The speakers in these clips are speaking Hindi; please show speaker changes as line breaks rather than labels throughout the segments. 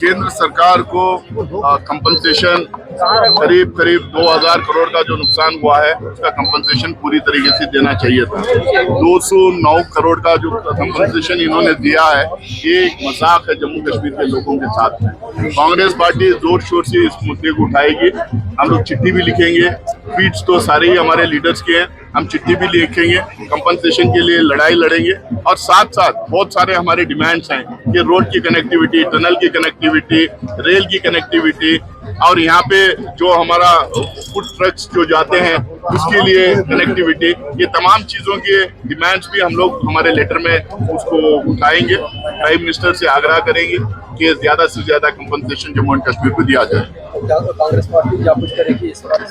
केंद्र सरकार को कंपनसेशन करीब 2000 करोड़ का जो नुकसान हुआ है उसका कंपनसेशन पूरी तरीके से देना चाहिए था। 209 करोड़ का जो कंपनसेशन इन्होंने दिया है ये एक मजाक है जम्मू कश्मीर के लोगों के साथ में। कांग्रेस पार्टी जोर शोर से इस मुद्दे को उठाएगी। हम लोग चिट्ठी भी लिखेंगे, ट्वीट्स तो सारे ही हमारे लीडर्स के हैं, हम चिट्ठी भी लिखेंगे, कंपनसेशन के लिए लड़ाई लड़ेंगे और साथ साथ बहुत सारे हमारे डिमांड्स हैं कि रोड की कनेक्टिविटी, टनल की कनेक्टिविटी, रेल की कनेक्टिविटी और यहाँ पे जो हमारा फूड ट्रक्स जो जाते हैं उसके लिए कनेक्टिविटी, ये तमाम चीज़ों के डिमांड्स भी हम लोग हमारे लेटर में उसको उठाएंगे। प्राइम मिनिस्टर से आग्रह करेंगे कि ज़्यादा से ज़्यादा कंपनसेशन जम्मू एंड कश्मीर को दिया जाए।
कांग्रेस पार्टी क्या कुछ करेगी इस बार?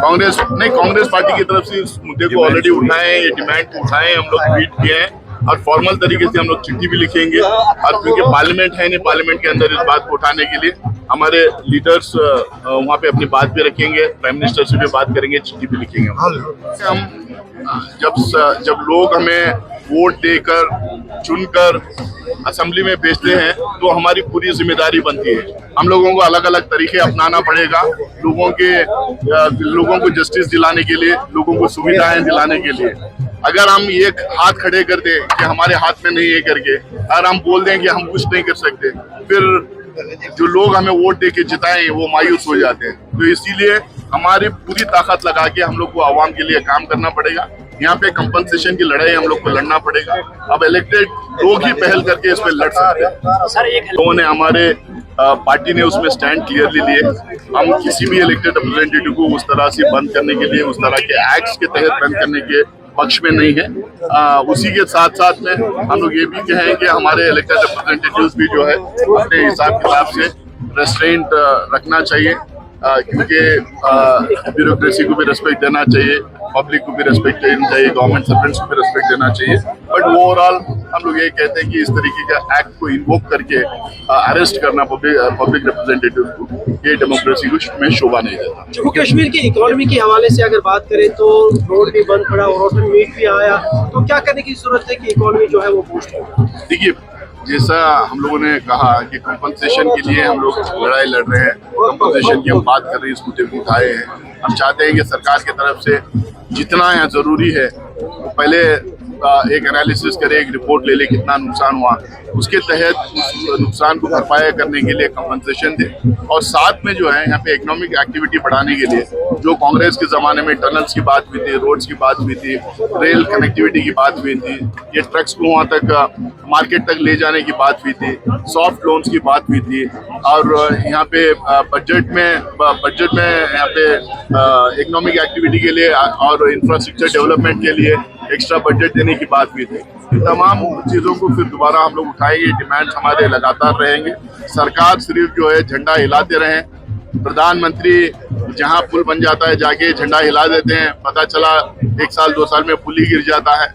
कांग्रेस पार्टी की तरफ से इस मुद्दे को ऑलरेडी उठाए, ये डिमांड उठाए, हम लोग ट्वीट किए हैं और फॉर्मल तरीके से हम लोग चिट्ठी भी लिखेंगे। और क्योंकि पार्लियामेंट है नहीं, पार्लियामेंट के अंदर इस बात को उठाने के लिए हमारे लीडर्स वहाँ पे अपनी बात भी रखेंगे, प्राइम मिनिस्टर से भी बात करेंगे, चिट्ठी भी लिखेंगे। हम जब लोग हमें वोट देकर चुनकर असेंबली में भेजते हैं तो हमारी पूरी जिम्मेदारी बनती है। हम लोगों को अलग अलग तरीके अपनाना पड़ेगा लोगों को जस्टिस दिलाने के लिए, लोगों को सुविधाएं दिलाने के लिए। अगर हम एक हाथ खड़े कर दें कि हमारे हाथ में नहीं है करके, अगर हम बोल दें कि हम कुछ नहीं कर सकते, फिर जो लोग हमें वोट दे के जिताएं वो मायूस हो जाते हैं। तो इसीलिए हमारी पूरी ताकत लगा के हम लोग को आवाम के लिए काम करना पड़ेगा। यहाँ पे कंपनसेशन की लड़ाई हम लोग को लड़ना पड़ेगा। अब इलेक्टेड लोग ही पहल करके इस पे लड़ सकते हैं। लोगों ने हमारे पार्टी ने उसमें स्टैंड क्लियरली लिए। हम किसी भी इलेक्टेड रिप्रेजेंटेटिव को उस तरह से बंद करने के लिए, उस तरह के एक्ट्स के तहत बंद करने के पक्ष में नहीं है। उसी के साथ साथ में हम लोग ये भी कहें कि हमारे इलेक्टेड रिप्रेजेंटेटिव्स भी जो है अपने हिसाब किताब से रेस्ट्रेंट रखना चाहिए, क्योंकि ब्यूरोक्रेसी को भी रेस्पेक्ट देना चाहिए, पब्लिक को भी रेस्पेक्ट देना चाहिए, गवर्नमेंट सर्वेंट्स को भी रेस्पेक्ट देना चाहिए। बट ओवरऑल हम लोग ये कहते हैं कि इस तरीके का एक्ट को इन्वोक करके अरेस्ट करना पब्लिक रिप्रेजेंटेटिव को, ये डेमोक्रेसी को में शोभा नहीं देता।
जम्मू कश्मीर की इकोनॉमी के हवाले से अगर बात करें तो रोड भी बंद पड़ा और रोड मीट भी आया, तो क्या करने की जरूरत है कि इकोनॉमी जो है वो बूस्ट हो?
देखिए, जैसा हम लोगों ने कहा कि कंपनसेशन के लिए हम लोग लड़ाई लड़ रहे हैं, कंपनसेशन की हम बात कर रहे हैं, इस मुद्दे को उठाए हैं। हम चाहते हैं कि सरकार की तरफ से जितना यहाँ जरूरी है वो पहले एक एनालिसिस करे, एक रिपोर्ट ले ले कितना नुकसान हुआ, उसके तहत उस नुकसान को भरपाई करने के लिए कंपनसेशन दे। और साथ में जो है यहाँ पे इकोनॉमिक एक्टिविटी बढ़ाने के लिए जो कांग्रेस के ज़माने में टनल्स की बात हुई थी, रोड्स की बात हुई थी, रेल कनेक्टिविटी की बात हुई थी, ये ट्रक्स को वहाँ तक मार्केट तक ले जाने की बात हुई थी, सॉफ्ट लोन्स की बात हुई थी। और यहाँ पे बजट में यहाँ पे इकोनॉमिक एक्टिविटी के लिए और इंफ्रास्ट्रक्चर डेवलपमेंट के लिए एक्स्ट्रा बजट देने की बात हुई थी। तमाम चीज़ों को फिर दोबारा हम लोग उठाएंगे, डिमांड्स हमारे लगातार रहेंगे। सरकार सिर्फ जो है झंडा हिलाते रहें, प्रधानमंत्री जहां पुल बन जाता है जाके झंडा हिला देते हैं, पता चला 1 साल 2 साल में पुल ही गिर जाता है।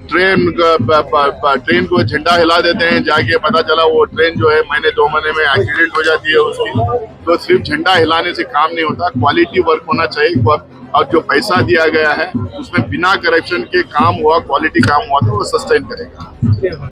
ट्रेन को झंडा हिला देते हैं, जाके पता चला वो ट्रेन जो है महीने 2 महीने में एक्सीडेंट हो जाती है उसकी। तो सिर्फ झंडा हिलाने से काम नहीं होता, क्वालिटी वर्क होना चाहिए। और जो पैसा दिया गया है उसमें बिना करप्शन के काम हुआ, क्वालिटी काम हुआ तो वो सस्टेन करेगा।